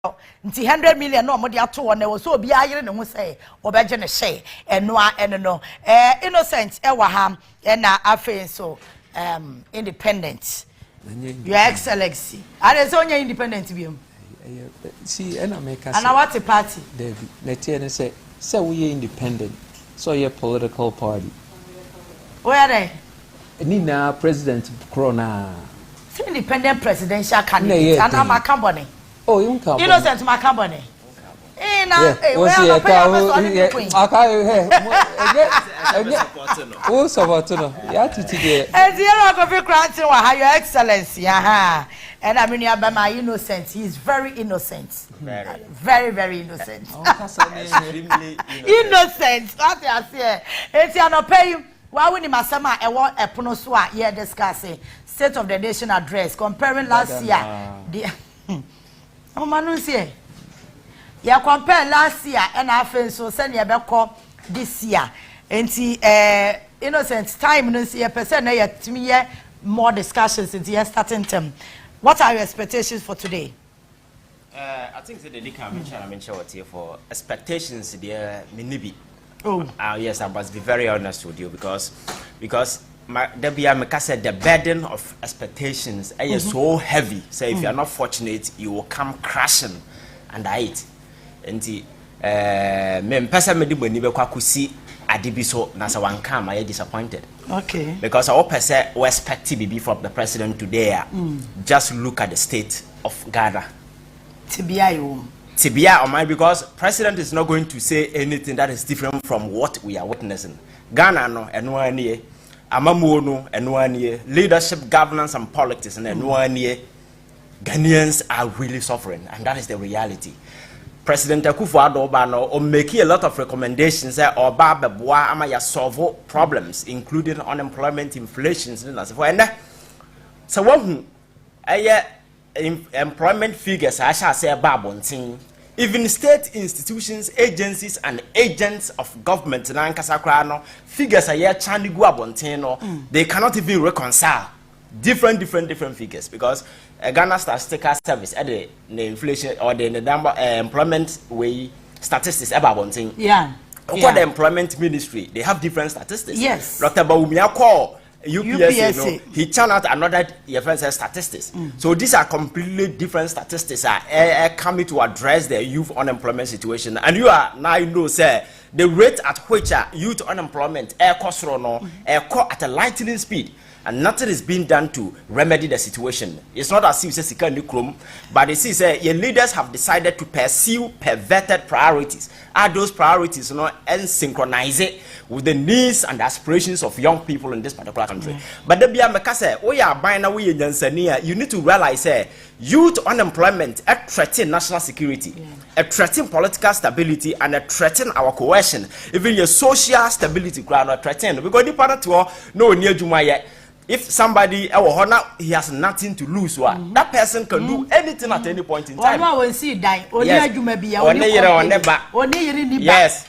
nti 100 million no mo de ato won na wo so obi ayere ne ho say obeje ne hye enoa eno innocent e wa ha na afen so independent your excellency are so nya independent biom see and America and what a party David let you say we independent so your political party where they Nina president corona independent presidential candidate and I'm a company. Oh, you come. Innocent my company. Eh na what's your oh support no ya titi and the other go be granting wa your excellency and I mean Abama innocent. He is very innocent. Very innocent. Extremely innocent. What you say? It's an pay you. Why when masama e won epono so a ye discussing state of the nation address comparing last year the Manu say ya compare last year and afen so send ye beko this year enti innocent time no see person na yet me more discussions into your starting term. What are your expectations for today? I think that the can mention what here for expectations there minibi. Oh yes, I must be very honest with you because the burden of expectations is so heavy. So if you are not fortunate, you will come crashing under it. And me person me di boni be kwa kusi adibi so na sa wan come I disappointed. Okay. Because our person we expect TBB from the president today. Just look at the state of Ghana. Tibia on my because president is not going to say anything that is different from what we are witnessing. Ghana no enwanye amamuo no enwanye leadership, governance and politics and enwanye Ghanaians are really suffering and that is the reality. President Akufo-Addo ba no making a lot of recommendations or ba beboa ama ya solve problems including unemployment, inflation and so forth. And so one employment figures I shall say babontin. Even state institutions, agencies, and agents of government no figures are here chandigu abontino. They cannot even reconcile different figures because Ghana Statistical Service at the inflation or the number employment way statistics about abontin. Yeah. For the employment ministry, they have different statistics. Yes. Dr. Baumia call UPSA, no, he channeled out another statistics. So these are completely different statistics coming to address the youth unemployment situation. And you are now say the rate at which youth unemployment cost at a lightning speed. And nothing is being done to remedy the situation. It's not as if it's a but it is your leaders have decided to pursue perverted priorities. Are those priorities and synchronize it with the needs and aspirations of young people in this particular country? But the Biamekase, we are buying away in Tanzania. You need to realize youth unemployment threaten national security, threaten political stability, and threaten our cohesion. Even your social stability ground threaten because the part no near Juma yet. If somebody he has nothing to lose, that person can do anything at any point in time. Yes.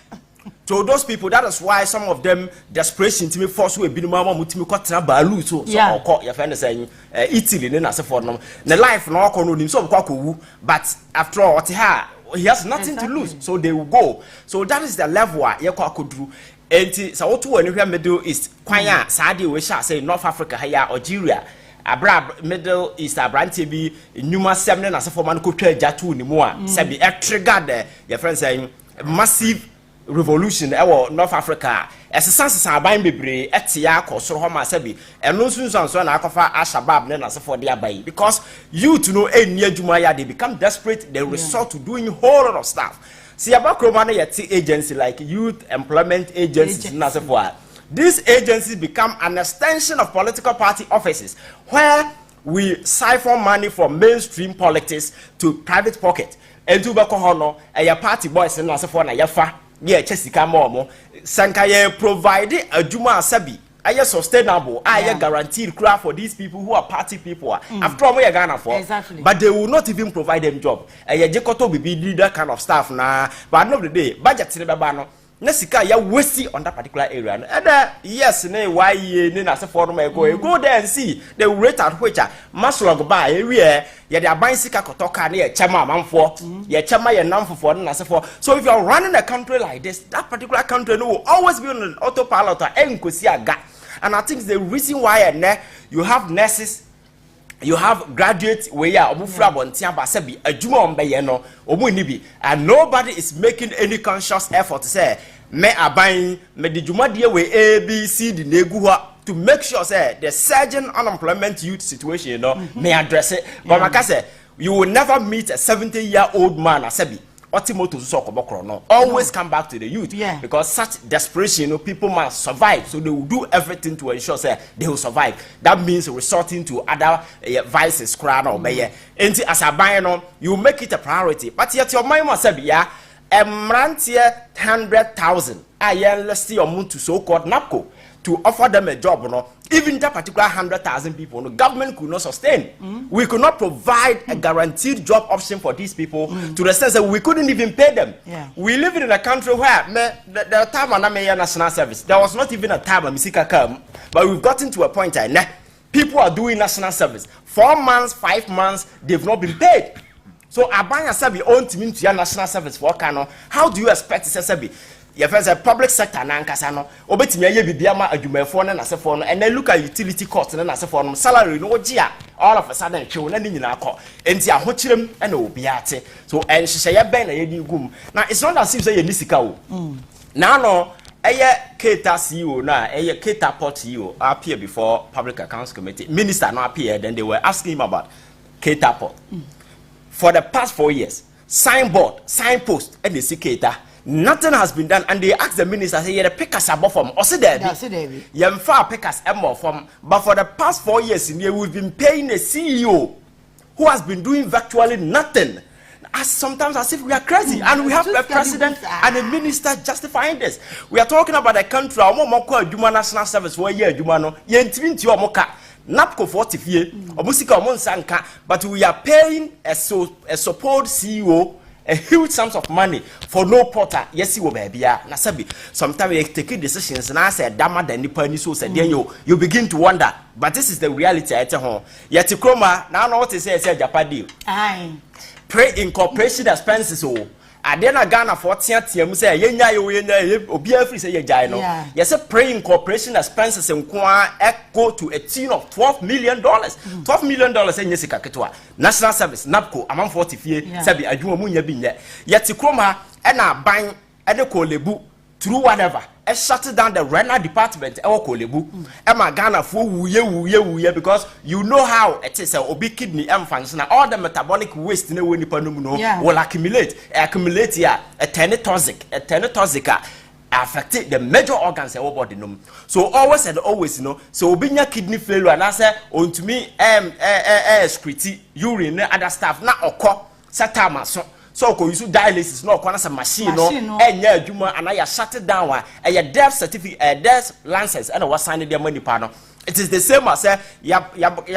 So those people, that is why some of them desperation to me force we be mama mutimi kwatena balu so your friend is saying Italy na se for no the life no ko no so kwa but after all he has nothing to lose, so they will go. So that is the level ye kwa kodru. Enti sa wotu anywhere Middle East kwanya saade we sha say North Africa here Algeria abra Middle East abrante bi nyuma semne na se forma no kotwa jatu ni mu a se bi trigger your friend saying massive revolution North Africa esesa aban bebre etia akosoro ho ma se bi eno sunsanso na akofa Al-Shabaab na se for dia bai because youth no eni adwuma ya they become desperate, they resort to doing a whole lot of stuff. See about Kromana yet agency like youth employment agencies. These agencies become an extension of political party offices where we siphon money from mainstream politics to private pocket. And to Bakohono, a party boys and Nasafona Yafa, Chessica Momo, Sankaye provided a Juma Sabi. Are sustainable? Are guaranteed craft for these people who are party people? After all, we are Ghana for. Exactly. But they will not even provide them job. Jekoto be leader kind of stuff na. But at the end of the day, budget na sika ya waste on that particular area. And yes, why ye na se for no go there and see the rate at which maslog by area ye dey buy sika kotoka na ye chama amanfo ye chama ye namfo na se for. So if you are running a country like this, that particular country will always be on an autopilot and enkosi aga. And I think the reason why you have nurses, you have graduates where obufra bontia ba se bi adwuma ombe no omu and nobody is making any conscious effort to say me aban me de dwuma de we ABC de negu to make sure say the surging unemployment youth situation may address it. But like I say, you will never meet a 70-year-old man asebi always come back to the youth because such desperation, people must survive, so they will do everything to ensure they will survive. That means resorting to other vices, and as a buyer, you make it a priority. But yet your mind must be a rantier 100,000. Let's see your moon to so-called NAPCO to offer them a job, even that particular 100,000 people, the government could not sustain. We could not provide a guaranteed job option for these people to the sense that we couldn't even pay them. We live in a country where the time on national service, there was not even a time on Misika come, but we've gotten to a point where people are doing national service. 4 months, 5 months, they've not been paid. So Abanya Sabi own team to your national service for Kano. How do you expect to say if a public sector na nkasa obetimi aye bibia ma adwumafo na nasefo no and then look at utility cost na nasefo no salary no gia all of a sudden twe na nyina akọ enti ahokyerem na obi ate so enhyehyeye ben na yedi gum na it's not as if say ye nisika o na no eye Keta CEO na eye Keta Port CEO appear before Public Accounts Committee minister no appear, then they were asking him about Keta Port for the past 4 years. Signboard, signpost and the Keta. Nothing has been done, and they asked the minister, say, "You pick us above from or say there, you far pick us more from." But for the past 4 years, in here, we've been paying a CEO who has been doing virtually nothing. Sometimes as if we are crazy, and we have a president and a minister justifying this. We are talking about a country, national service, where NAPCO 40 but we are paying a support CEO a huge sums of money for no porter. Yes, you baby. Nasabi. Sometimes you take decisions and I said, "Dama the nipa so said you begin to wonder." But this is the reality at home. Yet Kroma now know what to say Japadi. Aye. Pray incorporation expenses. Adena Ghana for tiam say yenya obi free say yejai no. Yes, pray incorporation expenses go to a tune of $12 million. $12 million in Jessica Ketwa. National Service, NAPCO, among 40 feet, Sabi, Ajuma Munya Binya. Yet Tikroma, and a buying at the Kolebu through whatever. I shut down the rental department, our Kolebu. Emma Ghana for wuye, because you know how it is a obi kidney function. All the metabolic waste in the Winnipanuno will accumulate here, a tenetoxic. Affected the major organs of our body. So always and always, so obinya kidney failure and I say on to me excrete urine other stuff na okọ satama so ko use dialysis no okọ na machine no enya adwuma and I shut it down a death certificate death license and was sign the money pa no. It is the same as ya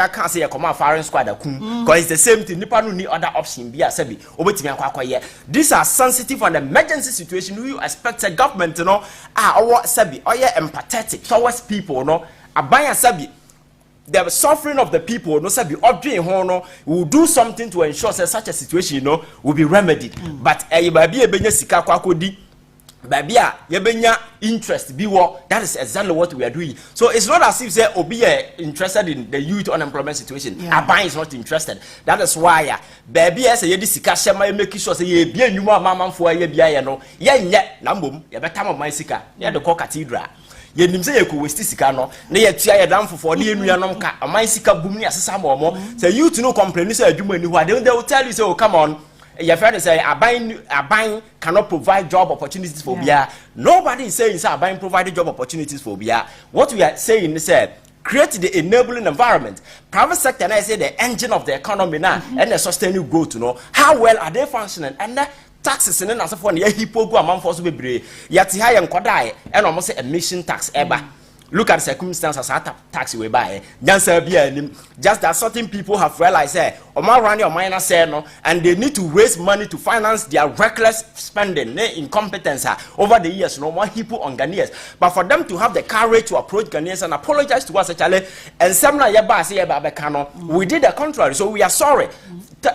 can't say come foreign squad because it's the same thing. Nipa no need other option be asebi obetimi akwa. These are sensitive and emergency situation. You expect a government or sebi or empathetic towards people abaya sebi the suffering of the people sebi odwen will do something to ensure that such a situation will be remedied. But baby ebenya sika kwakodi Babia, yebenya interest be what that is exactly what we are doing. So it's not as if say Obi interested in the youth unemployment situation. Aban is not interested. That is why baby say yedi sika shema make sure say ye bia nyuma mamamfo ye bia ye no ye nye na mbom ye beta mo sika ye de ko cathedral ye nim say ye ko waste sika no na ye tua ye damfo for na ye nuanom ka aman sika bum ni asesa mo say youth no complain say adwuma ni ho they will tell you say oh come on. Your friend say Abine cannot provide job opportunities for Bia. Nobody is saying Abine provided job opportunities for Bia. What we are saying is create the enabling environment. Private sector, and I say the engine of the economy now and the sustainable growth. How well are they functioning? And taxes and then for the hipo go among force be yet high and kodai and almost emission tax ever. look at the circumstances tax we buy. Just that certain people have realized and they need to raise money to finance their reckless spending, incompetence over the years, no more people on Ghanaians. But for them to have the courage to approach Ghanaians and apologize to us, and some we did the contrary. So we are sorry.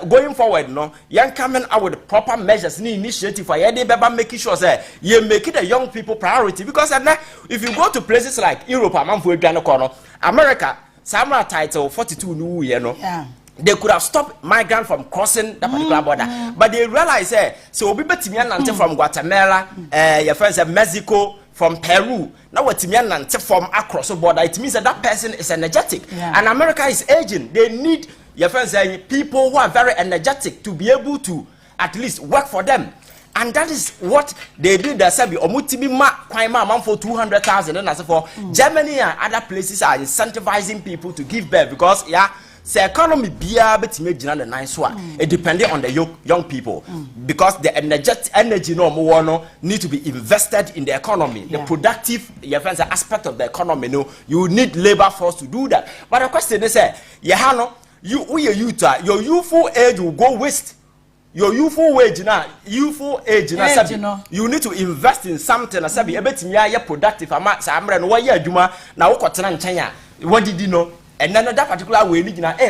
Going forward, no, young coming out with proper measures, initiative for making sure that you make it the young people priority. Because if you go to places like Europe, America, Samra title 42 new year, no. Yeah. They could have stopped migrants from crossing that particular border, but they realized, so we bet from Guatemala, your friends at Mexico, from Peru. Now what from across the border, it means that person is energetic, and America is aging. They need your friends people who are very energetic to be able to at least work for them. And that is what they did. They said, for 200,000. And as for Germany and other places are incentivizing people to give birth because, the economy it depends on the young people because the energy need to be invested in the economy, the productive aspect of the economy. You need labor force to do that. But the question is, your youthful age will go waste. Your youthful age now, you need to invest in something. What did you know? And then that particular way,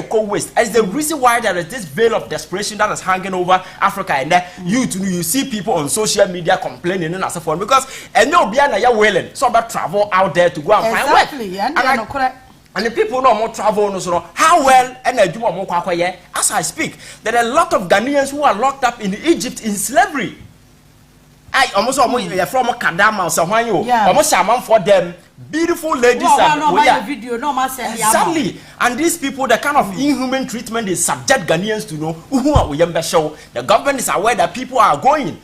go waste. As the reason why there is this veil of desperation that is hanging over Africa, and you see people on social media complaining and so forth because and no be willing so about travel out there to go and find work. And the people know more travel, so how well and as I speak, there are a lot of Ghanaians who are locked up in Egypt in slavery. I almost from Kadama or Sawanyo, almost a for them. Beautiful ladies exactly, and these people, the kind of inhuman treatment they subject Ghanaians to know who are show. The government is aware that people are doing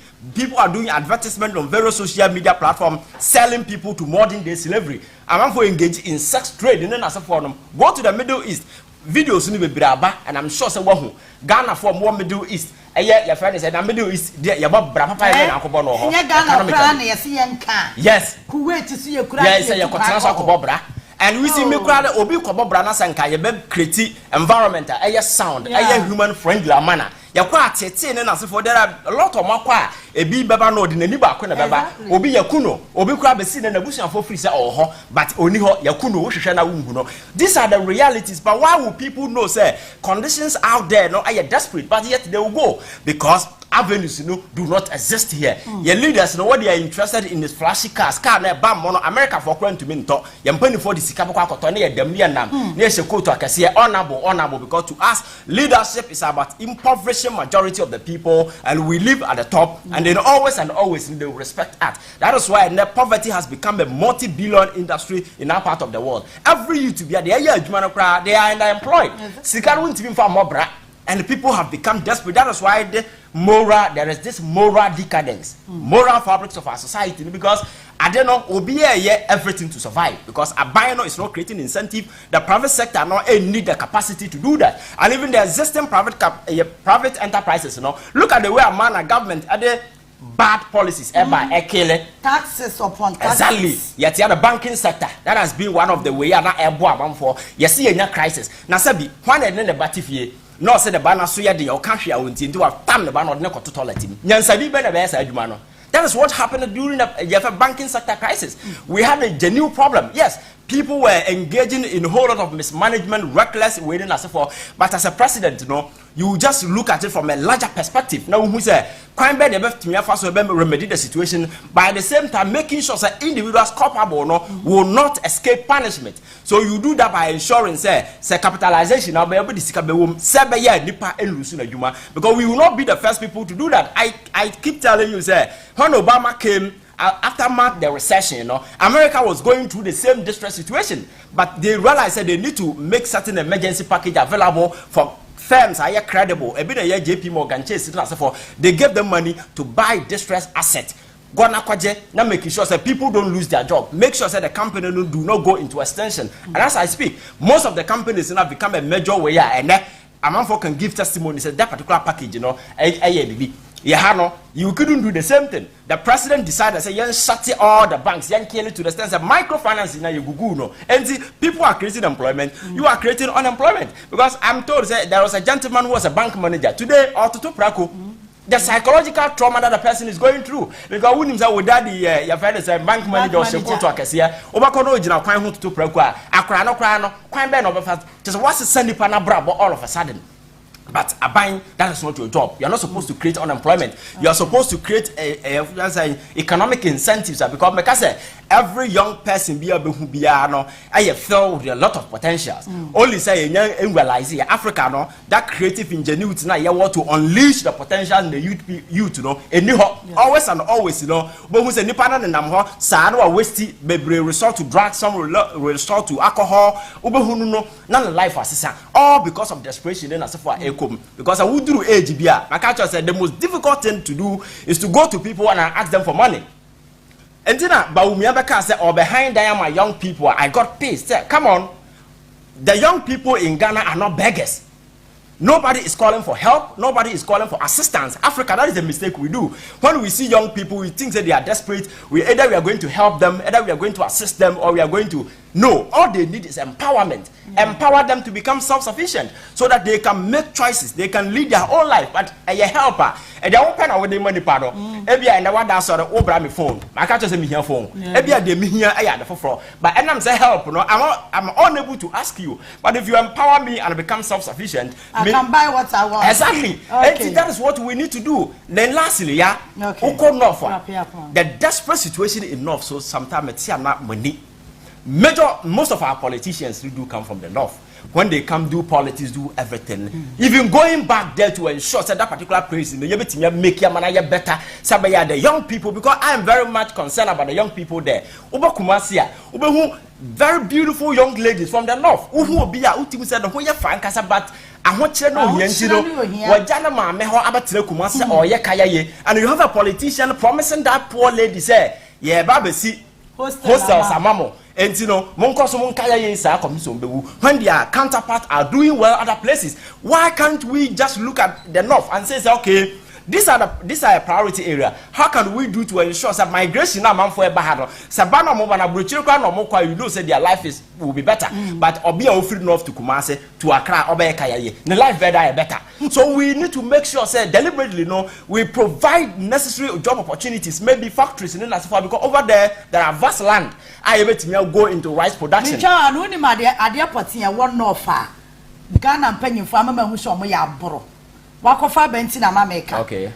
advertisement on various social media platforms selling people to modern day slavery. I'm for engage in sex trade and then as a forum. Go to the Middle East, videos in the Braba, and I'm sure Ghana for more Middle East. Your friend said, Middle East, you're about Brapa and Uncle yes. Kuwait to see a and we see me crowd Obi Kobobrana Sanka, you create environment, sound, human friendly manner. And as for there are a lot of Makwa, a bee baba no in any back baba, Obi Yakuno, Obi crab is seen in a bush and for free, but only Yakuno, Shana Wunguno. These are the realities, but why would people know, say, conditions out there, no, are desperate, but yet they will go because avenues do not exist here. Your leaders know what they are interested in is flashy cars, America for current to minto, Yampani for the Sikapa Cotone, Demianam, near Shekota, I can see honorable, because to us, leadership is about impoverishing majority of the people, and we live at the top, and then always they will respect us. That is why poverty has become a multi-billion industry in our part of the world. Every YouTuber, they are underemployed. And people have become desperate. That is why there is this moral decadence, moral fabrics of our society. Because I don't know, everything to survive. Because a buyer is not creating incentive. The private sector need the capacity to do that. And even the existing private enterprises, look at the way a government are the bad policies taxes upon taxes. Exactly. Yet the banking sector that has been one of the way for you see a crisis. Now sabi when the batifie no say the banner so the or country I want into a time the banner no to toilet him. Nyansabi be na that is what happened during the banking sector crisis. We had a genuine problem. Yes, people were engaging in a whole lot of mismanagement, reckless waiting as for. But as a president, you just look at it from a larger perspective. Now, who say crime bed remedy the situation, by the same time making sure that individuals culpable will not escape punishment. So you do that by ensuring say capitalization now be able to because we will not be the first people to do that. I keep telling you say when Obama came after the recession, America was going through the same distress situation, but they realized that they need to make certain emergency package available for firms are credible. A bit of JP Morgan Chase, they gave them money to buy distressed assets. Now making sure that people don't lose their job. Make sure that the company do not go into extension. And as I speak, most of the companies now become a major way, and Amanfo can give testimony that particular package, you couldn't do the same thing. The president decided, say, you shut all the banks, you kill it to the extent that microfinance now you go no. And see, people are creating employment, you are creating unemployment. Because I'm told say, there was a gentleman who was a bank manager today or to Prako. The psychological trauma that the person is going through, because when himself with daddy, your friend is a bank manager or go to a cashier, Obakono original quite home to Prako, Akrano, quite ben over fast. Just what's the Sandy Panabra all of a sudden. But abiding, that is not your job. You are not supposed to create unemployment. You are supposed to create economic incentives. Because every young person be able to be filled with a lot of potentials. Only say in realize Africa no that creative ingenuity now you want to unleash the potential in the youth always and always but who say nipa na nam ho sa na waste bebre resort to drugs, some resort to alcohol none life assistance all because of desperation then as for because I would do age bia my culture said the most difficult thing to do is to go to people and ask them for money. And then, but we never say, or behind them are young people. I got pissed. Come on, the young people in Ghana are not beggars. Nobody is calling for help. Nobody is calling for assistance. Africa, that is a mistake we do. When we see young people, we think that they are desperate. Either we are going to help them, either we are going to assist them, or we are going to. No, all they need is empowerment. Empower them to become self-sufficient so that they can make choices. They can lead their own life. But a helper, and they open with the money pardon. Ebia and the one that sort of obra me phone. I can't just say me here phone. Ebia de me here I the for. But and I'm say help. No, I'm unable to ask you. But if you empower me and become self-sufficient, I can buy what I want. Exactly. Okay. And that is what we need to do. Then lastly, the desperate situation in North. So sometimes it's not money. Most of our politicians do come from the North. When they come do politics, do everything. Even going back there to ensure that particular place in the make your man better. Sabaya the young people, because I am very much concerned about the young people there. Uba Kumasia, Uba who very beautiful young ladies from the North. Who will be a ultimate said who you find but I want you to know what Janama Meho Abatile Kumasa or Yakaye, and you have a politician promising that poor lady say, yeah, Babesi hostels Samamo. And when their counterparts are doing well other places, why can't we just look at the North and say, okay, these are a priority area. How can we do to ensure that migration now man for a bahado? Sabana Mobana Bruchilka no more you know say their life will be better. But Obi offered North to Kumase to Accra Obe Kayaye. The life better. So we need to make sure say deliberately we provide necessary job opportunities, maybe factories in Nasifa, because over there are vast land. I able to go into rice production. One North Ghana penny for mama who saw me abro. Wakofa benti na mameka. Okay.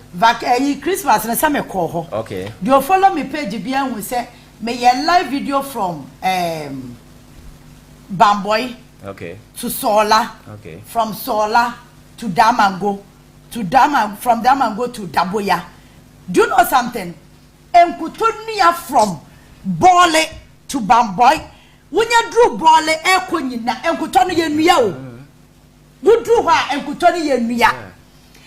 Christmas na some call. Okay. You follow me page bian we say me a live video from Bamboy. Okay. To Sola. Okay. From Sola to Damango from Damango to Daboya. Do you know something? Enkutonia from Bole to Bamboy. When you drew Bole ekwonyina enkutoni yenua o. You drew her enkutoni yenua.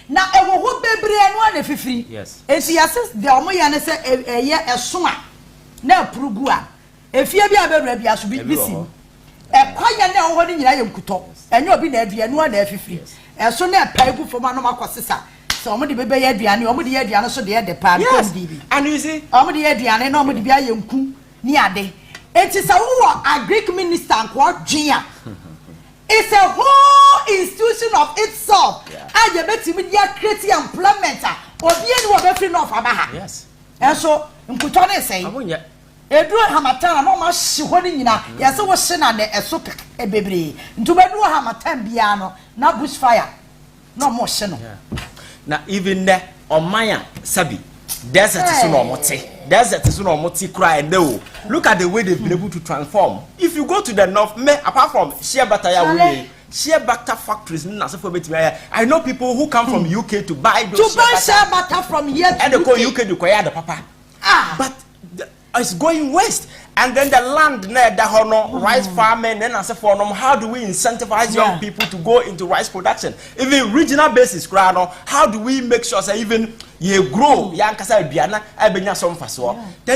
Na ewo ho bebre anu ana fifiri. Yes. Esi assist the omo ya ne se eye eso a na prugu a efie bi abewura bi aso bi bisi. Kwanya na ho ni nyina ye nkuto. Enye obi na aduanu ana fifiri. Eso na paigu foma no makosesa. So omo de bebe ye aduane, omo de ye aduane so de de pa ko ndi. And you see, omo de ye aduane na omo de bia ye nku ni ade. Enti sa wo a Greek minister nko dwea. It's a whole institution of itself. I bet you create employment. Or be any free of Abaha. Yes. And so, Nkutone say, Edu Hamatana, no much holding in a yes, I was seen a soap a baby. To Bedu Hamatan piano, not bushfire. No more seno. Now, even there on Maya Sabi, there's a Tsunomoti. There's a Tsunomoti cry. No, look at the way they've been able to transform. If you go to the North, apart from Shea Bataya, Shea Butter factories, I know people who come from UK to buy those. To buy shea butter from here, and they go UK to acquire the papa. But it's going west. And then the land near the honor, rice farming, then as for them, how do we incentivize young people to go into rice production? Even regional basis, how do we make sure that even you grow, then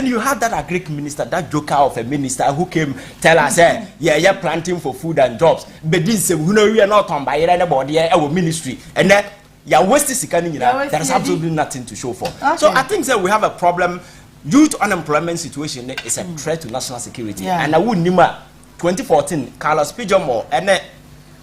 you had that agric minister, that joker of a minister who came tell us, you're planting for food and jobs. But this we are not on by anybody, our ministry. And then you are wasting sika ni nyina. There is absolutely nothing to show for. So I think that we have a problem. Youth unemployment situation is a threat to national security. And I would nima 2014 Carlos Pijomo and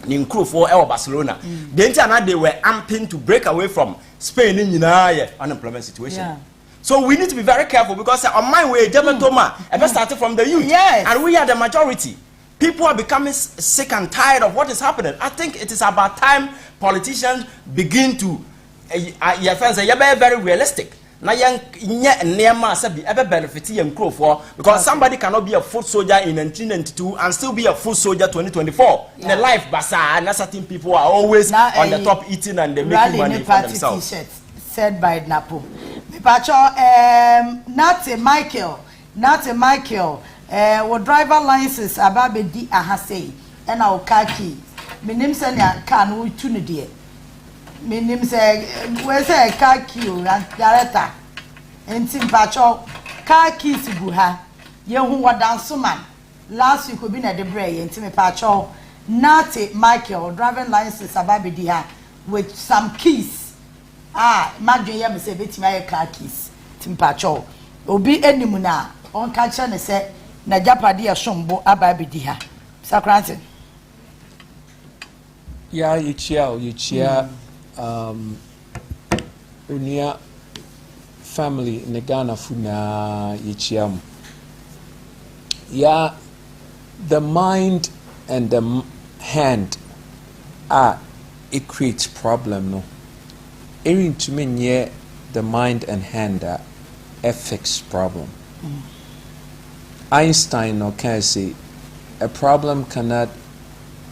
Ninkrufo El Barcelona. They were amping to break away from Spain in unemployment situation. So we need to be very careful because on my way, Toma, started from the youth. And we are the majority. People are becoming sick and tired of what is happening. I think it is about time politicians begin to be very realistic. Because somebody cannot be a foot soldier in 1992 and still be a foot soldier 2024. In the life bazaar, and certain people are always on the top eating and they making money for themselves. Said by Napo. Not a Michael. What driver license about the D ahase and our car key. My name say can we tune it. My name say where's a car key and director. And Timpacho car keys buha. You who were dance man. Last week we been at the bray and Timpacho not a Michael driving license about the D with some keys. Imagine you say bit my car keys. Timpacho. Obi any muna on catch and say na japadi ashombo ababidi ha Sakrantin ya yichia unia family in Ghana funa yichiam ya the mind and the hand it creates problem no erin to me the mind and hand a fixed problem. Einstein or Casey, a problem cannot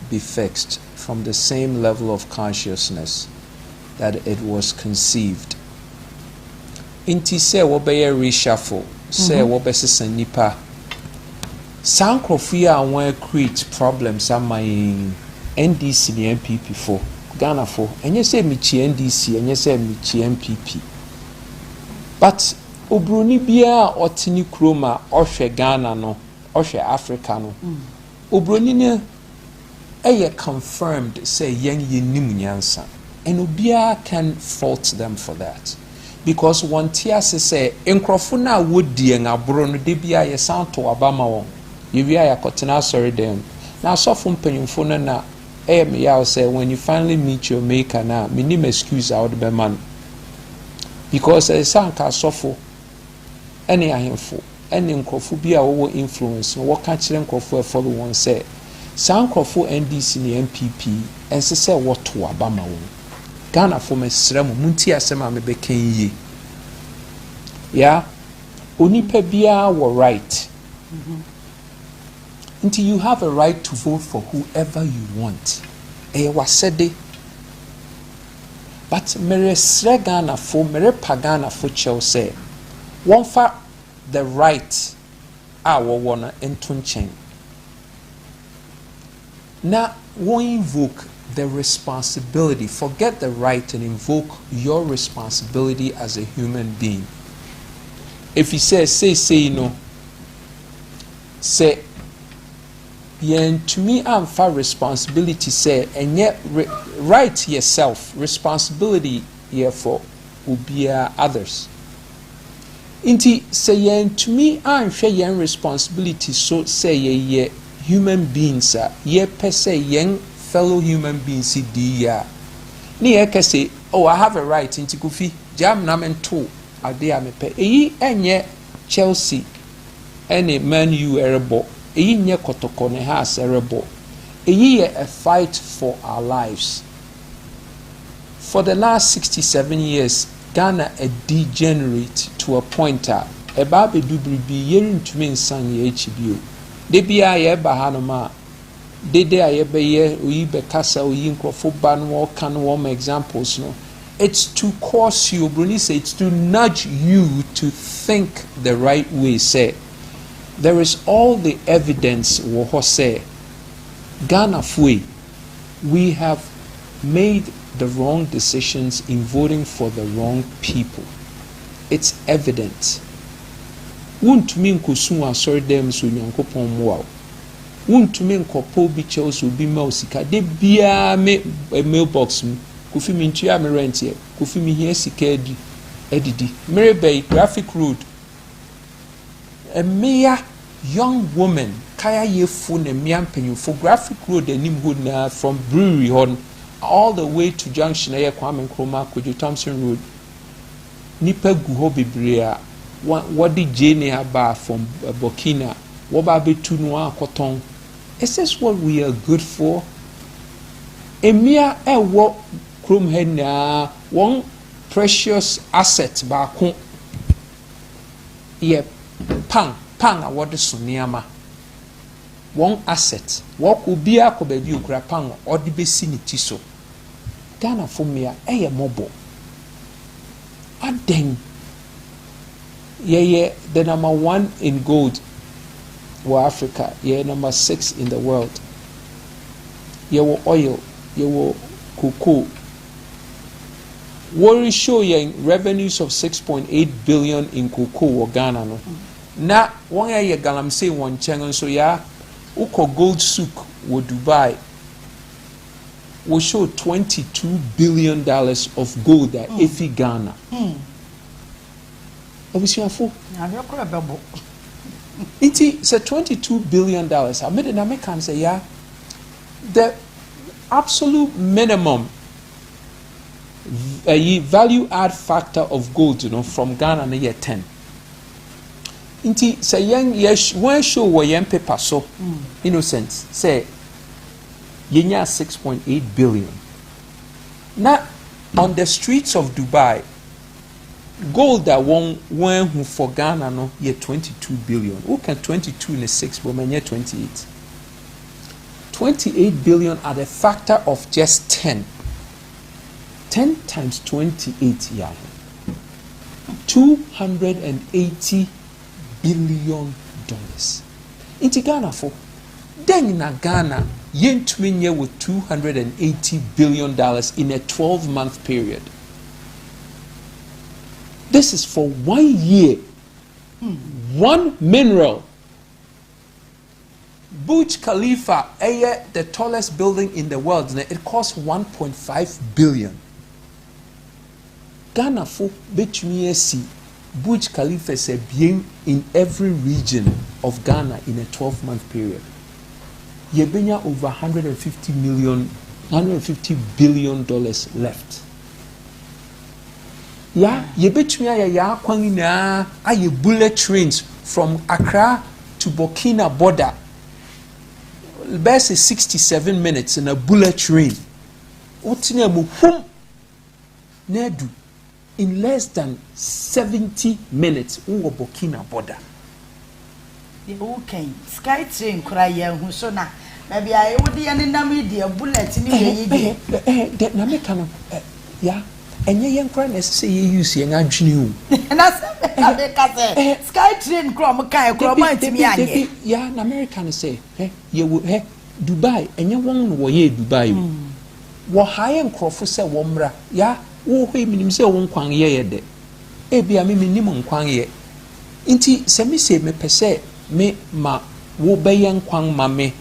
be fixed from the same level of consciousness that it was conceived. Inti se wobeye reshuffle, se wobesesa nipa. Sankrofia won create problems am my NDC the MPP for Ghana for. Enye se michi NDC, enye se michi MPP. But Obroni bia otini kroma ohwe Ghana no ohwe Africa no obroni ne confirmed say yen yenim nyansa and obia can fault them for that because one tiase say enkrofo na wodi en abro no de bia ye sound to abama won ye wia ya kotena sorry dem na sofo mpanyimfo no na me ya say when you finally meet your maker na minim excuse out be man because sanka sofo any ahemfo any nkrofo bia wo influence no waka kire nkrofo e follow one say san nkrofo NDC ne MPP ense say woto abama won Ghana for mesrem munti asema me beken yi ya onipa bia wo right until you have a right to vote for whoever you want wasede but mere sre Ghana for mere pagana for Chelsea one for the right our wanna into chain. Now we invoke the responsibility. Forget the right and invoke your responsibility as a human being. If you say you know, say yen to me I'm for responsibility say and yet right yourself responsibility here for ubia others. Inti say yen to me I'm share yen responsibility so say ye human beings ye per se yen fellow human beings di ya ni e ka say oh I have a right inti kufi jam na mento ade a me pe eyi enye Chelsea any Man U erebo eyi nye kotoko ne ha serebo eyi a fight for our lives. For the last 67 years Ghana a degenerate to a point eba be dubribi yerin tumi nsan ye hibio de bia ye ba hanoma de aye be ye oyi be kasa oyi nkrofo ba no kan wo examples no it's to cause you Bruni say it's to nudge you to think the right way say there is all the evidence wo say Ghana fui we have made the wrong decisions in voting for the wrong people. It's evident. Won't mean kusu asori dem so nyankopon mo won't mean kopo bi che so bi ma osika de bia me mailbox Kofi mintua me rent here. Kofi mi here sika edidi. Mere bay graphic road. A mere young woman kaya ye phone and mian penny for graphic road and nimhood na from brewery on all the way to junction air Kwame Nkrumah Kojo Thompson Road. Nipa guho bibrea what the Jane aba from Burkina what babe tunwa cotton. Is this what we are good for? Emia wo krom he na one precious asset ba ko ye pan a wode so niama one asset wo ko bia ko ba bi okura pan o de besi ni ti so Ghana for mea eye mobo aden ye the number 1 in gold for Africa, ye number 6 in the world. Ye wo oil, ye wo cocoa. Worry show ye revenues of 6.8 billion in cocoa or Ghana no. Na one ye galamsey one changon so ya uko gold souk wo Dubai will show $22 billion of gold at Efi Ghana. Obviously, it's a $22 billion. I made an American say, yeah, the absolute minimum value add factor of gold, from Ghana na year 10. Inti say young yes one show where young paper so innocent say yenya 6.8 billion. Now on the streets of Dubai, gold that one who for Ghana no ye 22 billion. Who can 22 in the 6 but man 28. 28 billion at a factor of just 10. 10 times 28 yeah. $280 billion. Into Ghana for then in Ghana yen twin year with $280 billion in a 12-month period. This is for 1 year. One mineral. Burj Khalifa, the tallest building in the world, it costs 1.5 billion. Ghana for betumi see Burj Khalifa is being in every region of Ghana in a 12-month period. Yebenya over $150 billion left. Yeah, yebetumi ya kwan na aye bullet trains from Accra to Burkina border. Best is 67 minutes in a bullet train. Otina mu hum nedu in less than 70 minutes on Burkina border. Okay, sky train cry who so na maybe I would the media bullet in the na make yeah. And ye young friends say you use young Anthony. And that's sky train crom kind of me. Yeah, an American say, you will Dubai, and you won't wo ye Dubai. Wo high and crofo say womra, ya, wo him say one quang ye de. E be a minimum quang ye. Inti semi say me per se, me ma wo be young quang mame.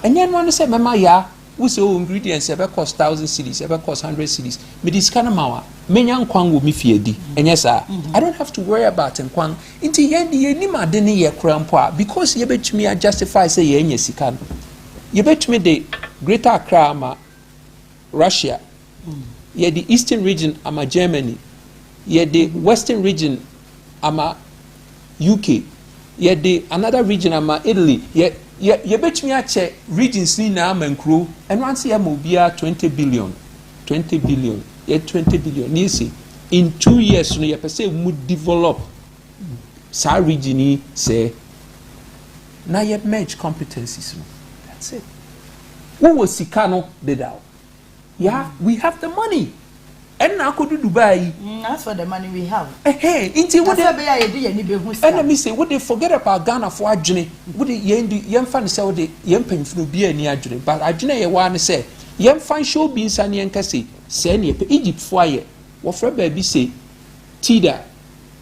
And then one say, Mamma ya. We say ingredients ever cost 1,000 cedis, ever cost 100 cedis. Me this kind of mawa, me nyang kwang wo me fiedi. And yes sir, I don't have to worry about kwang. Inti ye ni ma de ne ye krampo because ye betumi justify say ye nya sika no. Ye betumi the Greater Accra ama Russia. Ye the Eastern region ama Germany. Ye the Western region ama UK. Ye the another region ama Italy. Ye betumi ache regions ni na amankro and once ye mobia 20 billion ye 20 billion you see in 2 years no ye per se mu develop sa region ni say na ye merge competencies no that's it what was sika no did out yeah we have the money and now could Dubai that's for the money we have hey inti what they and me say what they forget about Ghana for adwene what they yen fan say what they yen panfunu bia ni adwene but adwene ye wa ne say yen fan show bi nsa ne yen kase say ne Egypt for aye wo fra ba bi say TIDA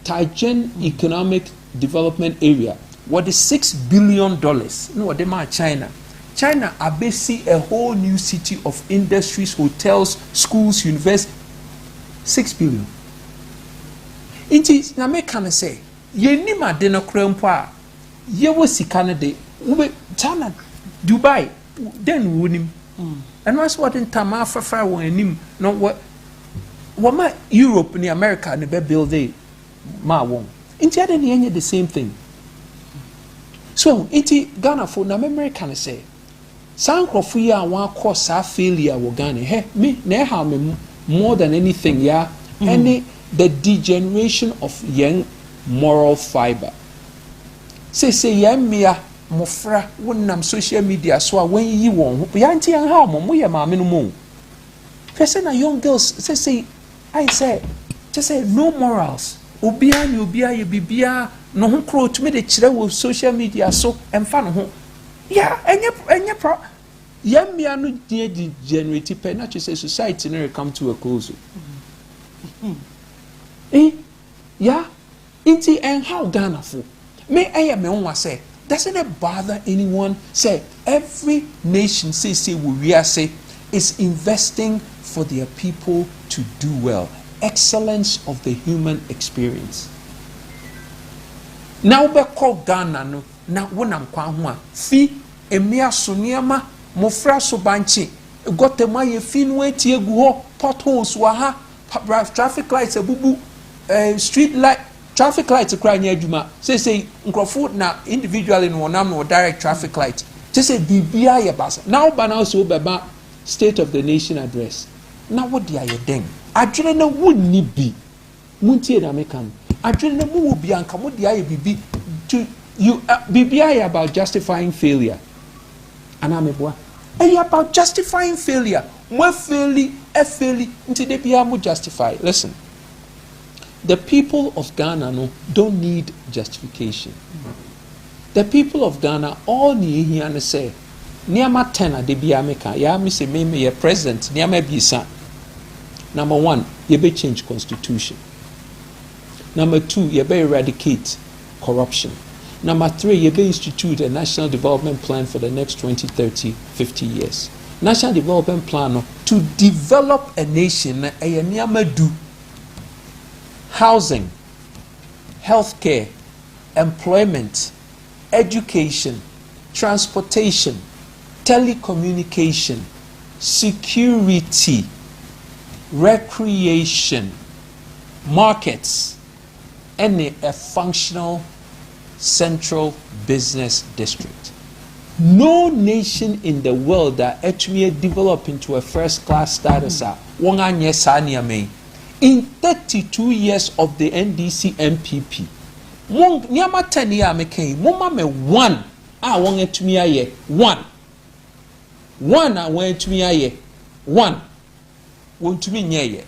Tigen Economic Development Area what is $6 billion no what they ma China China abesi a whole new city of industries, hotels, schools, universities. 6 billion. Inti na me can say ye ni ma de no krempo a ye wo sika ne de wo China Dubai then wonim and what's what in time after won anim no what ma Europe ni America ne be build ma won inti ade ne yenye the same thing. So inti Ghana for na America can say sankrofo yi a wan akọ sa failure wo Ghana he me na ha me more than anything any the degeneration of young moral fiber. Say young mea mofra wonam social media so a when yi won yanti an ha mo ye ma me no mo. Person na young girls say I say just say no morals. Obia ni obia ye bibia no ho kro tumi de kire wo social media so emfa no ho. Yeah, enye pro young mea no degenerate pe na say society no come to a close. Yeah, inti and how Ghana for me say doesn't it bother anyone? Say every nation say we say is investing for their people to do well. Excellence of the human experience. Now we call Ghana no na wonam kwa ho a fi emia so niema mofra so banchi gotema ye fi no atie gu ho potholes wa ha traffic lights abubu street light traffic lights kra nya adwuma say nkrofo na individually no nam no direct traffic light say bibia ye basa now ba now so beba state of the nation address na what dia ye den adwene na wonni bi muntie na mekan adwene na mu wo bi anka mo dia ye bibi to you bibia about justifying failure anameboa about justifying failure mo faili until they be able to justify. Listen, the people of Ghana no don't need justification. The people of Ghana all need here and say, Niama tena de be America, ya me say me ye president, Niama bisa. Number 1, you be change constitution. Number 2, you be eradicate corruption. Number 3, you be institute a national development plan for the next 20, 30, 50 years. National development plan to develop a nation do housing, healthcare, employment, education, transportation, telecommunication, security, recreation, markets, and a functional central business district. No nation in the world that actually develop into a first-class status in 32 years of the NDC MPP. Nyama 10 year making mama me one I want to me aye one I want to me aye one want to me nye.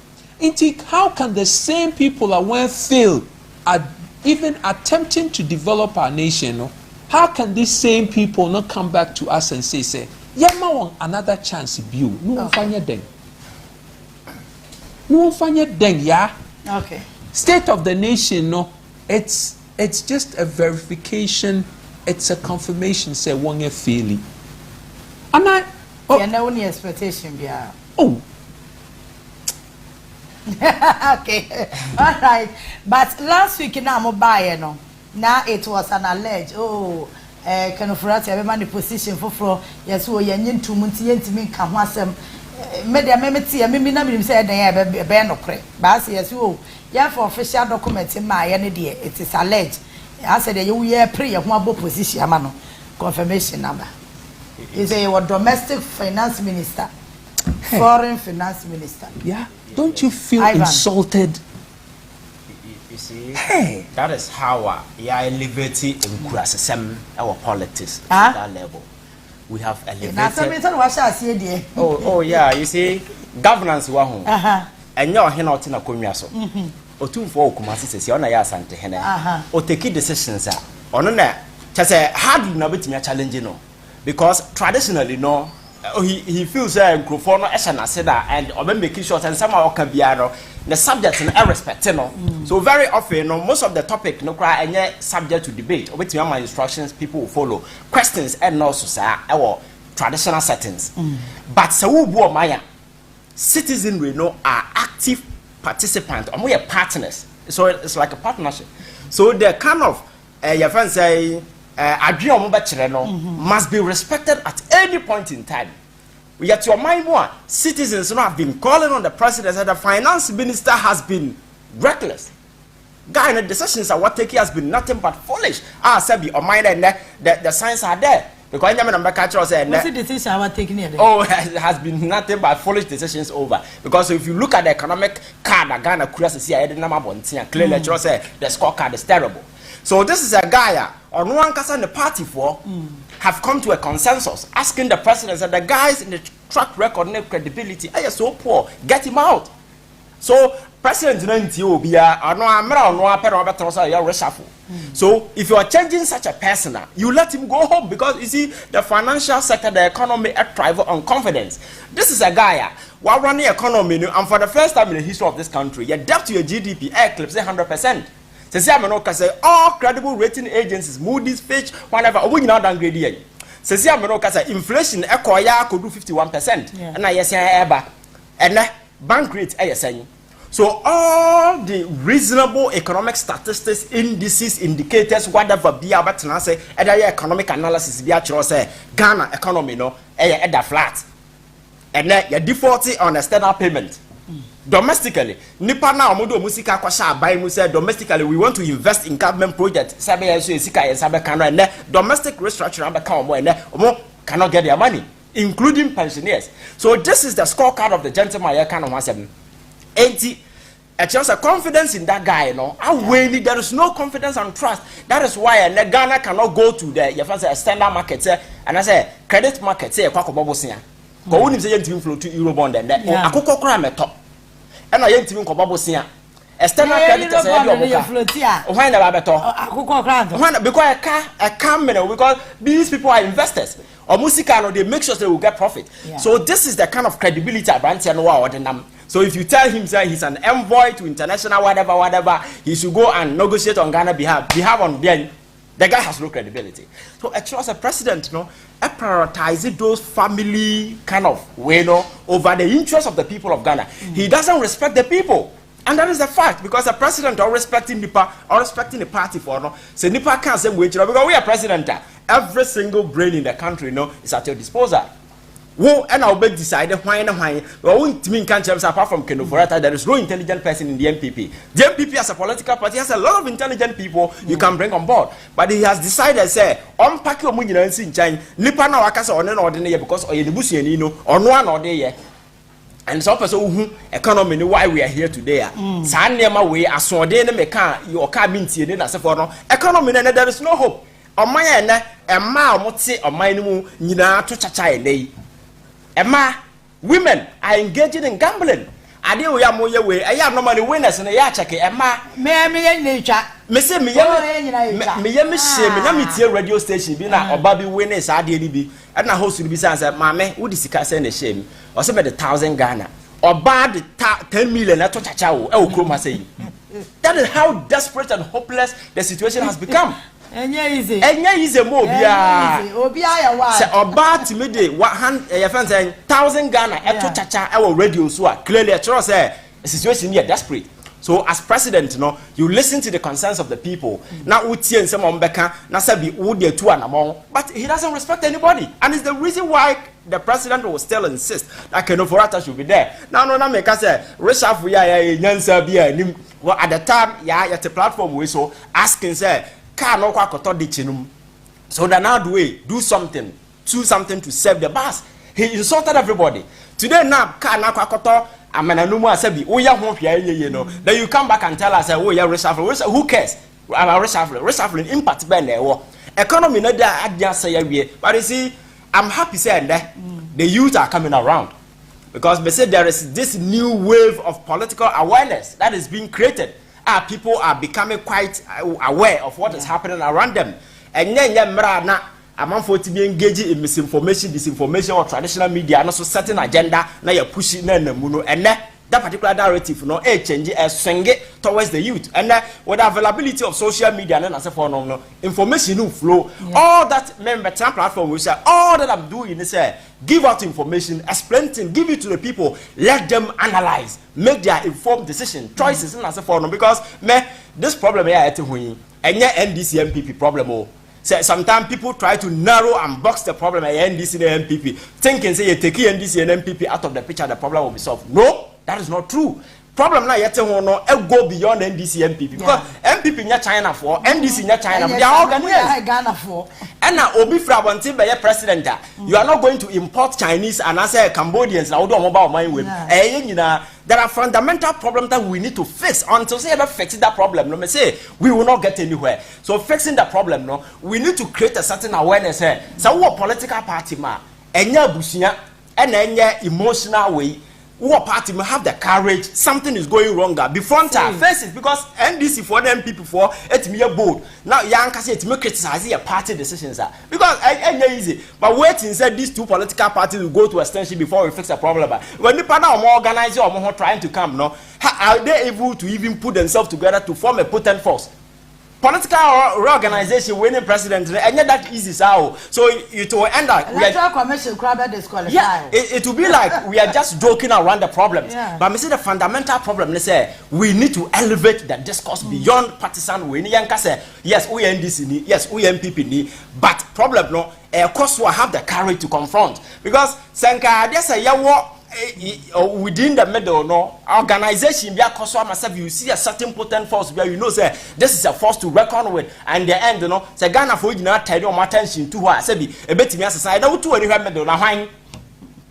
How can the same people that were fail at even attempting to develop our nation? No? How can these same people not come back to us and say, "Yama want another chance view"? No one find them. No one find them, yeah. Okay. State of the nation, no. It's just a verification. It's a confirmation. Say one year feeling. And I. Oh. Yeah, no any expectation, yeah. Oh. Okay. All right. But last week now, mobile, no. Now it was an alleged, kind of right, every the position for yes, we are in 2 months, yentimi can wasem. Media memeti, I mean, I said they have a ban of credit. But yes, yeah, for official documents in my idea, it is alleged. I said, you are pre of one position, mano, confirmation number. Is a domestic finance minister, foreign finance minister. Yeah, don't you feel insulted? You see, hey, that is how we are elevating in our politics at that level. We have elevated. Oh yeah, you see, governance wa and your hen out in a comyaso. Or 2 4 Kumasi says, "You're not asante hena." Or take decisions. Or no, just a hardly no bit me challenging because traditionally no. He feels microphone and or making sure and somehow can be the subject in respect so very often most of the topic no cry and yet subject to debate or with my instructions people will follow questions and also say traditional settings. But so who Maya citizenry are active participants, or we are partners. So it's like a partnership. So the kind of your friends say must be respected at any point in time. Yet your mind more citizens have been calling on the president that the finance minister has been reckless. Guy, the decisions are what taking has been nothing but foolish. Said be mind and the signs are there. Because what's the decision I was taking here? Oh, it has been nothing but foolish decisions over. Because if you look at the economic card that Ghana creates, clearly the scorecard is terrible. So this is a guy on one case the party for have come to a consensus asking the president that the guys in the track record and credibility are so poor, get him out. So President reshuffle. So if you are changing such a person, you let him go home, because you see the financial sector, the economy thrive on confidence. This is a guy while running economy, and for the first time in the history of this country, your debt to your GDP eclipses 100%. Say all credible rating agencies, Moody's, Fitch, whatever, we now downgrade here. Say inflation could do 51%, and I say and bank rate saying. So all the reasonable economic statistics, indices, indicators, whatever be about to say, economic analysis be actually say Ghana economy at the flat, and then you defaulting on external payment. Domestically, Nipa now modo musika kwasha buy mu say domestically we want to invest in government projects. Sabe yeso esika ye sabe kan and domestic restructuring be kan omo and omo cannot get their money, including pensioners. So this is the scorecard of the gentleman here kind of 180. Just a confidence in that guy, there is no confidence and trust. That is why Ghana cannot go to the standard market and I say credit market say kwako bobosia. Ko woni say yentimi flow to euro bond and akoko kra meto. And I yentimi ko bobosia. External credit say oboka. Why na ba beto? Akoko kra. Why because a camera because these people are investors. Or musika no they make sure they will get profit. So this is the kind of credibility Abranti and wa ordinam. So if you tell him that he's an envoy to international whatever, he should go and negotiate on Ghana behalf on then the guy has no credibility. So actually as a president, prioritizing those family kind of way, over the interests of the people of Ghana. He doesn't respect the people. And that is the fact, because the president or respecting Nipa or respecting the party for no. So Nipa can't say because we are president. Every single brain in the country is at your disposal. Who and I'll be decided why and why. Well, won't mean countries apart from Kenoforata, there is no intelligent person in the MPP. The MPP as a political party has a lot of intelligent people you can bring on board. But he has decided, say, unpack your money and see China, Nipa na wakasa on an ordinary because or the bush or no one or day. And so person economy why we are here today. Sanema way as so then meka your car means you didn't for no economy and there is no hope. On my end, a ma motse on my new nina to chacha day. Emma, women are engaging in gambling. I do ya moye way. I have no money winners in a ya check. Emma, me nature. Me say me radio station be na obabi winners are the and na host will be saying mama who the sika send a shame or some 1,000 Ghana or bad 10 million at chacha o kroma say. That is how desperate and hopeless the situation has become. Easy more Obia say oba timide 1,000 Ghana eto chacha e radio so clearly a trust say the situation here desperate. So as president you listen to the concerns of the people. Now utie nsem ombeka na sabi wo de tu anamon, but he doesn't respect anybody, and it's the reason why the president will still insist that Kenoforata should be there. Now no na make say reshuffle ya nyansa bia nim. Well at the time ya the platform we so asking say car no kwa koto de chinum. So that now do something to save the bus. He insulted everybody. Today now car na kwa koto amananumu asabi oya ho hwia then you come back and tell us oh yeah reshuffle. Who cares about reshuffling impact be na ewo economy no da adia say wie. But you see I'm happy saying that the youth are coming around, because they say there is this new wave of political awareness that is being created. People are becoming quite aware of what is happening around them, and then a man for to be engaging in misinformation, disinformation, or traditional media, and also certain agenda. Now you're pushing muno, and that particular narrative no change swing it towards the youth. And with the availability of social media and as for no information will flow. All that member platform will say all that I'm doing is give out information, explain things, give it to the people, let them analyze, make their informed decision, choices and as for no, because this problem here at home and NDC MPP problem. So sometimes people try to narrow and box the problem at NDC and MPP, thinking say you take NDC and MPP out of the picture, the problem will be solved. No, that is not true. Problem now yet no go beyond NDC MPP because MPP in China for NDC in China they are organized Ghana for and now obi frabanti be president you are not going to import Chinese and as Cambodians now do mobile mind with there are fundamental problems that we need to fix. Until say ever fix that problem no me say we will not get anywhere. So fixing the problem no we need to create a certain awareness so what political party ma enya busia and enya emotional way. What party may have the courage? Something is going wrong. Be frontal, face it, because NDC for them people for it me a bold. Now young can say it may criticize your party decisions because it's easy. But wait inside these two political parties will go to extension before we fix the problem. When the partner or more organized or more trying to come, no, are they able to even put themselves together to form a potent force? Political reorganization winning president and that easy so it will end up it will be like we are just joking around the problems but I say the fundamental problem is we need to elevate the discourse beyond partisan way yes we NDC yes we MPP but problem no course we have the courage to confront because senka there's a within the middle no organization be a myself you see a certain potent force where you know say this is a force to reckon with and the end no say Ghana for you not tell your attention to her say be a bit me society that to any middle na why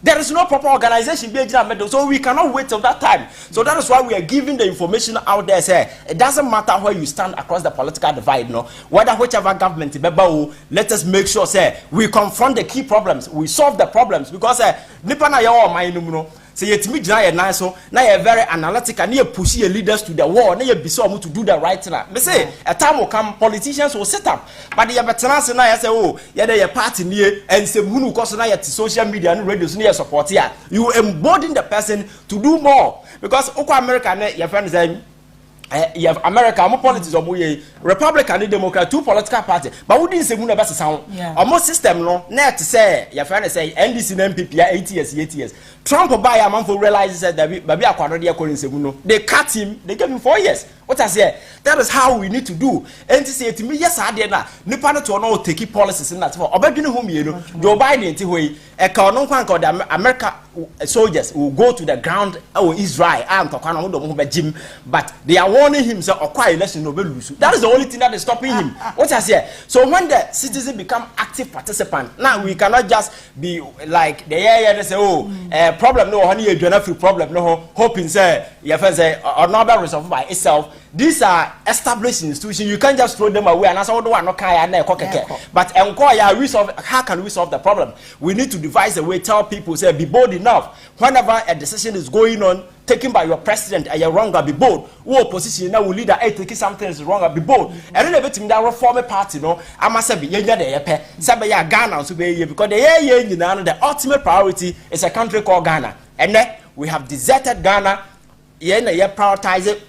there is no proper organization be in the middle so we cannot wait till that time so that is why we are giving the information out there say it doesn't matter where you stand across the political divide no whether whichever government let us make sure say we confront the key problems we solve the problems because nipa na yawo mind no say yetimi gina ye nan so na ye very analytical na ye push your leaders to the wall na ye be so to do the right thing me say a time will come politicians will sit up but the veterans na ye say oh ye dey party nie and say hunu cause na ye social media and radio so na ye support here you embolden the person to do more because okwa America na your friend say you have America, more politics or more Republican and Democrat, two political parties. But we didn't say we never sound. Almost system no. Net say your friend say NDC and MPP 8 years. Trump buy a man for realizes that baby akwadodi akorin seguno. They cut him. They gave him 4 years. What I say? That is how we need to do. NDC to me yes I did na. Nipa no to no take policies in that for. Obedwini home you know. Joe Biden ti hoyi. Ekono kwan ko the America soldiers will go to the ground Israel. Am to kwan no be Jim, but they are warning him say okwa election no be lose. That is the only thing that is stopping him. What I say? So when the citizens become active participants, now we cannot just be like the they say problem no honey a free problem no hoping say your friend say or not resolved by itself. These are established institutions. You can't just throw them away and as all the one no kaya na but how can we solve the problem? We need to devise a way tell people say be bold enough whenever a decision is going on taken by your president and you're wrong be bold who opposition now will lead that taking something is wrong be bold and then bit that reform party no I must say be the say ya Ghana so be because the ultimate priority is a country called Ghana and then we have deserted Ghana prioritize it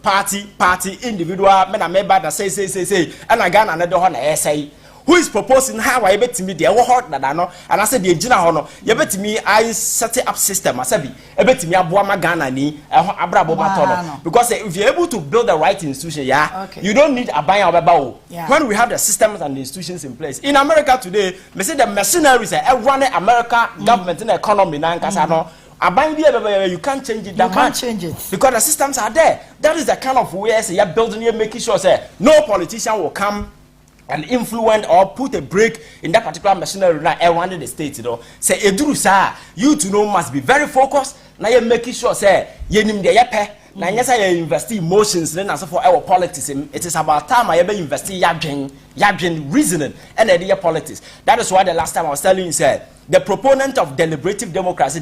party individual men member that say and I Ghana another one say who is proposing how I bet me the hot that I know and I said the Gina Hono you bet me I set up system I said I bet me Abuama Ghana ni Abrabo Matono because if you're able to build the right institution you don't need a buyer of when we have the systems and the institutions in place in America today they say the mercenaries are running America government in the economy now you can't change it that much because the systems are there. That is the kind of way you're building here, making sure say no politician will come and influence or put a break in that particular machinery around the state. You know, say eduru sir, you to know must be very focused. Now you're making sure say you nim the yepe. Now yes, I invest emotions. Then as for our politics, it is about time I ever invest yabjin reasoning and idea politics. That is why the last time I was telling you said the proponent of deliberative democracy,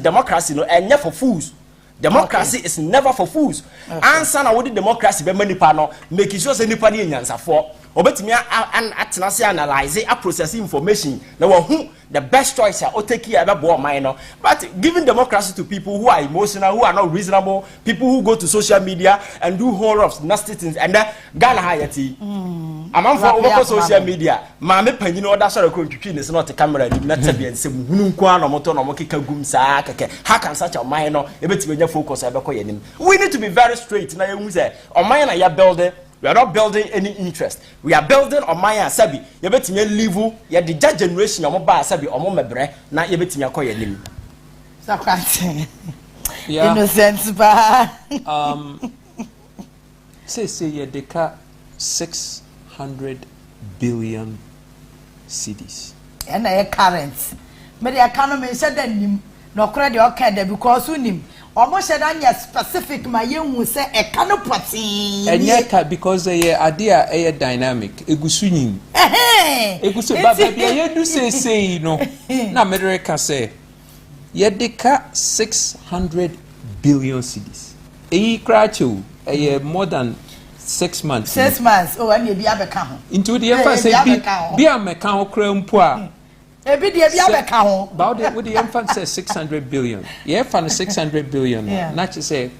no, and never for fools. Democracy is never for fools. Answer na wodi democracy be many panel, make sure say anybody in answer for. obetimi atena se analyze a process information na who the best choice or take care about minor. But giving democracy to people who are emotional, who are not reasonable, people who go to social media and do whole lot of nasty things, and then Ghana Hayati. I'm for over social media. Mamma Penino, that's what I call you. It's not a camera, not to be and some Hunukwan or Moton or Mokika Gumsa. How can such a minor able to be focus? We need to be very straight. Now, you say, or minor, you're building. We are not building any interest. We are building on my sabi. You bet me live. You the judge generation. You buy sabi. You mo mebre. Na you bet me call your name. Yeah. Innocent ba. Say you deka 600 billion cedis. And I current. But the economy said that no credit okay there because unim. Almost said anya specific my young will say a canopy. And yet because a idea a dynamic. Egusunim. Egusu baby you do say no. Na America say yedeka 600 billion cedis. Krachu more than 6 months. 6 months. Oh, and you be a count. Into the emphasis be a mecano crown poor. Ebi de bi abeka ho about it with the emphasis 600 billion. Yeah, fan 600 billion. Not to say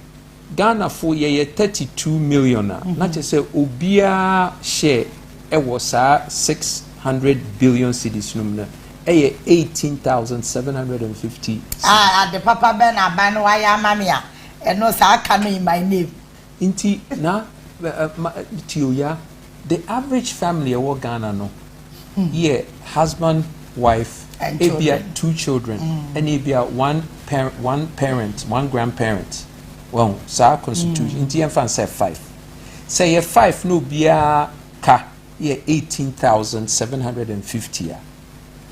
Ghana for ye 32 million. Not to say obia share e was 600 billion cedis number. 18,750. Ah, the papa ben aban wa ya mamia. E no sa aka no in my name. Inti na tioya the average family of Ghana no. Yeah, husband, wife, and 2 children, and one parent, one grandparent. Well, sa constitution. Indian fan say 5. Say 5 no bia ka 18,750.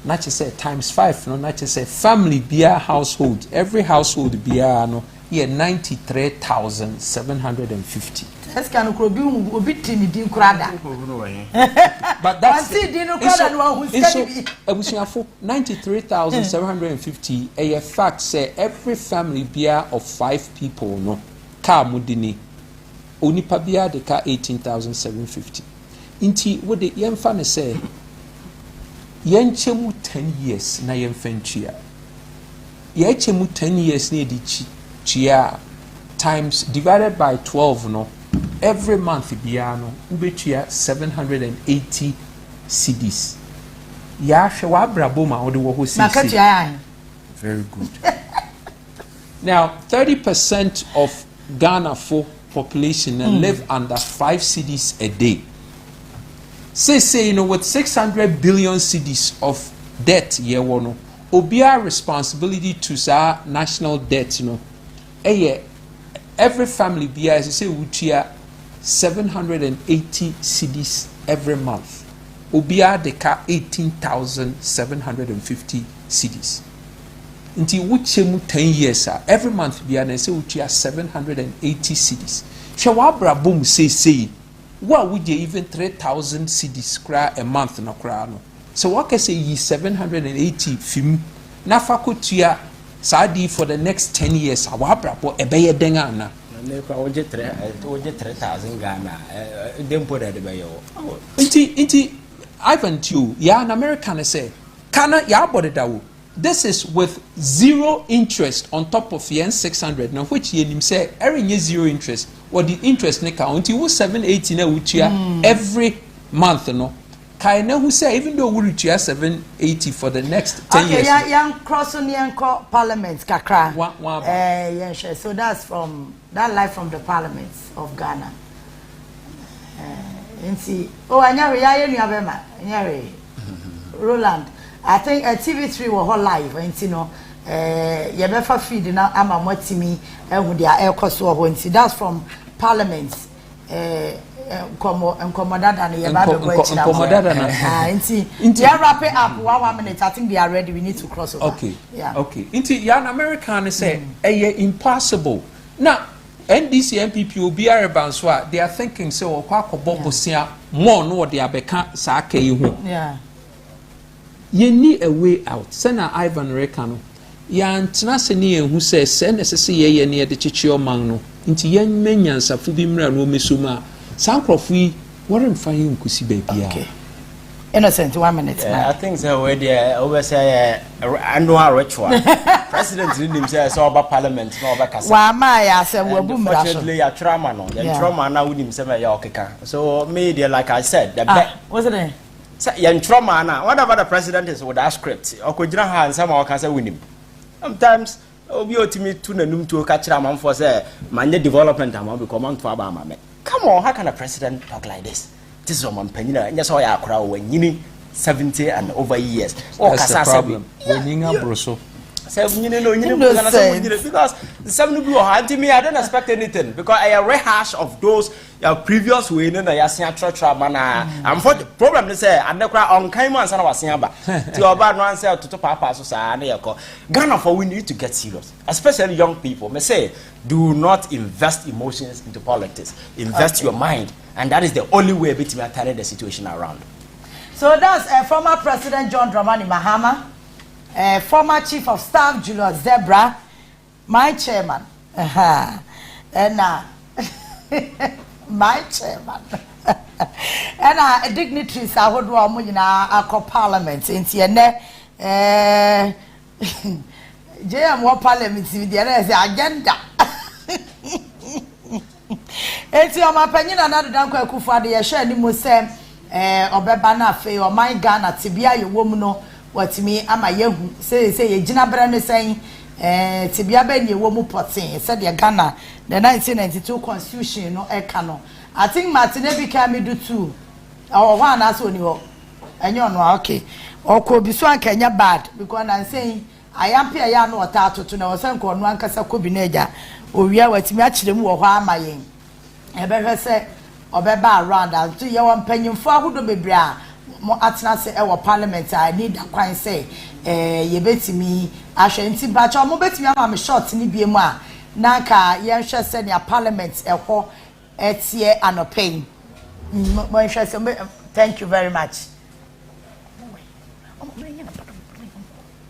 Not just say times 5. No, not just say family bia household. Every household bia no 93,750. That's kind of obi tini din krada. But that's it's 93,750. A fact say every family beer of 5 people no car mudini only pabia de car 18,750. Inti what the yemfa say yenchemu 10 years na yemfenchia. Yenchemu 10 years ne di chia times divided by 12 no. Every month biano ubetia 780 cedis. Ya shewa braboma odi wo ho sisi. Very good. Now 30% of Ghana for population live under 5 cedis a day. Say you know with 600 billion cedis of debt year one obia responsibility to sa national debt you know. Every family beer, as you say, would cheer 780 cedis every month. Ubia deka 18,750 cedis. Until we 10 years, every month beer, and say would cheer 780 cedis. Shawabra boom say, what would you even 3,000 cedis cry a month no crano? So what can say ye 780 film nafakutia. Sadi for the next 10 years, awabra po ebeye denga na. Oje 3,000 Ghana. Dem put at the bayo. Inti Ivan tu ya an American say kana ya body dawo. This is with 0 interest on top of yen 600 now which yen him say every year 0 interest. What the interest ne ka until 780 na wuchia every month no. Kaina who say even though we reach 780 for the next 10 years. Okay, young crossing young parliament kakra. Yeah, sure. So that's from that life from the parliaments of Ghana. And see, oh, I never Roland. I think TV3 was whole live, and you know, you better feed now. I'm a motimi, and with their air cost or when see that's from parliaments. Incomodada and they are wrapping up 1 minute. I think they are ready. We need to cross over. Okay. Yeah. Okay. Into young American say impossible. Now NDC MPP will be a banswa. They are thinking so more no they are beka sake you. Yeah. You need a way out. Sena Ivan Rekano. Yan Tenasini who says send SSA near the Chichio Mangno. Into young menans a fubimra no misuma. Sankrofui What am finding kusi baby? Okay. Innocent, 1 minute. I think so. Where the over say annual ritual. President himself saw about parliament, no over casa. Why my say we boom. Unfortunately, a trauma no. The trauma now with him say ya okeka. So media, like I said, the what's it name? Say trauma now. Whatever the president is with that script, okojina ha and some can say win him. Sometimes obi otimi tu na num to catch am for say man development am be come to abama me. Come on, how can a president talk like this? This is one penina, and just all your crowd when you 70 and over years. That's the problem. When you are broso. Because the 7 blue to me, I don't expect anything because I rehash of those previous way and I see a church man. I'm for the problem to say, I'm not on Kaiman and I was saying about to about one sell to Papa Society. Ghana for we need to get serious, especially young people. May say, do not invest emotions into politics, invest your mind. And that is the only way to turn the situation around. So that's former President John Dramani Mahama, former Chief of Staff Julius Zebra, my chairman, and my chairman, and dignitaries I would want in our parliament in Tiene. JM what parliament with the agenda. Eti o ma panyin na nadu dan kwa kufu ade ye hwe ni mo sem obeba na afi o man Ghana tibia ye wom no watimi ama yehu say ye gina bra no sen tibia ba ni wom potin say de Ghana the 1992 constitution no e ka no I think Martin Ebika me do too o ho ana so ni ho enyo no okay okọ bi so anka nya bad because na saying I am pia ya no ota atoto na o sen ko no ankasa ko bi na eja owia watimi a kire mu wo ho ama yen ebe se obeba around and to your mpanyimfo ahodo bebre a mo atena se e wo parliament I need a kwan say ye betimi ahwe nti bacha mo betimi ama me short ni biem a na ka ye hwe se ne parliament eho etie anopen mo hwe se thank you very much.